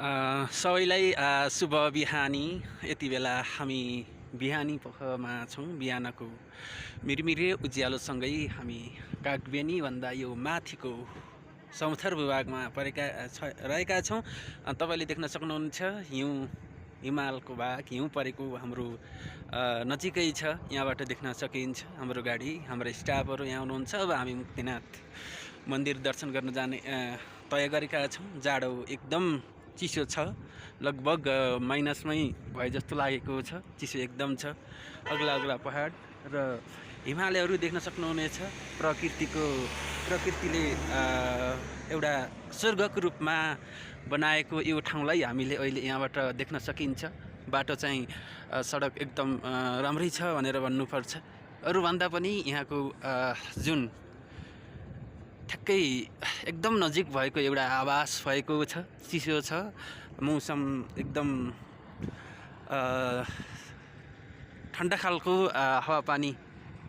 सबैलाई शुभ बिहानी। यति बेला हामी बिहानी पखमा छौँ। बिहानको मिरमिरे उज्यालोसँगै हामी कागबेनीभन्दा यो माथिको समथर भूभागमा रहेका छौँ। तपाईँले देख्न सक्नुहुन्छ हिमालको भाग, हिउँ परेको हाम्रो नजिकै छ। यहाँबाट देख्न सकिन्छ हाम्रो गाडी, हाम्रो स्टाफहरू यहाँ हुनुहुन्छ। अब हामी मुक्तिनाथ मन्दिर दर्शन गर्न जाने तय गरेका छौँ। जाडो एकदम चिसो छ, लगभग माइनसमै भए जस्तो लागेको छ। चिसो एकदम छ। अग्ला अग्ला पहाड र हिमालयहरू देख्न सक्नुहुनेछ। प्रकृतिले एउटा स्वर्गको रूपमा बनाएको यो ठाउँलाई हामीले अहिले यहाँबाट देख्न सकिन्छ। बाटो चाहिँ सडक एकदम राम्रै छ भनेर भन्नुपर्छ। अरूभन्दा पनि यहाँको जुन ठ्याक्कै एकदम नजिक भएको एउटा आवास भएको छ। चिसो छ, मौसम एकदम ठन्डा खालको हावापानी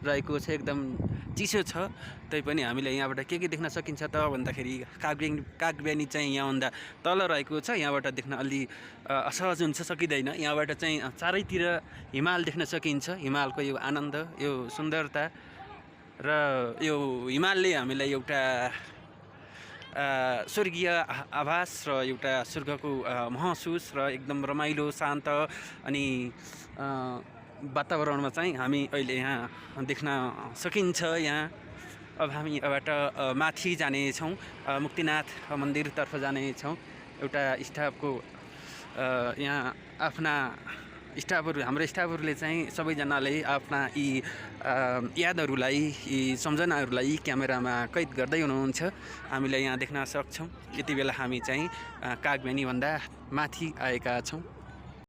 रहेको छ। एकदम चिसो छ। तैपनि हामीले यहाँबाट के देख्न सकिन्छ त भन्दाखेरि कागबेनी चाहिँ यहाँभन्दा तल रहेको छ। यहाँबाट देख्न अलि असहज हुन्छ, सकिँदैन। यहाँबाट चाहिँ चारैतिर हिमाल देख्न सकिन्छ। हिमालको यो आनन्द, यो सुन्दरता र यो हिमालले हामीलाई एउटा स्वर्गीय आभास र एउटा स्वर्गको महसुस र एकदम रमाइलो, शान्त अनि वातावरणमा चाहिँ हामी अहिले यहाँ देख्न सकिन्छ। यहाँ अब हामी यहाँबाट माथि जानेछौँ, मुक्तिनाथ मन्दिरतर्फ जानेछौँ। एउटा स्टाफको यहाँ आफ्ना स्टाफहरू, हाम्रो स्टाफहरूले चाहिँ सबैजनाले आफ्ना यी यादहरूलाई, यी सम्झनाहरूलाई क्यामेरामा कैद गर्दै हुनुहुन्छ। हामीले यहाँ देख्न सक्छौँ। यति बेला हामी चाहिँ कागबेनीभन्दा माथि आएका छौँ।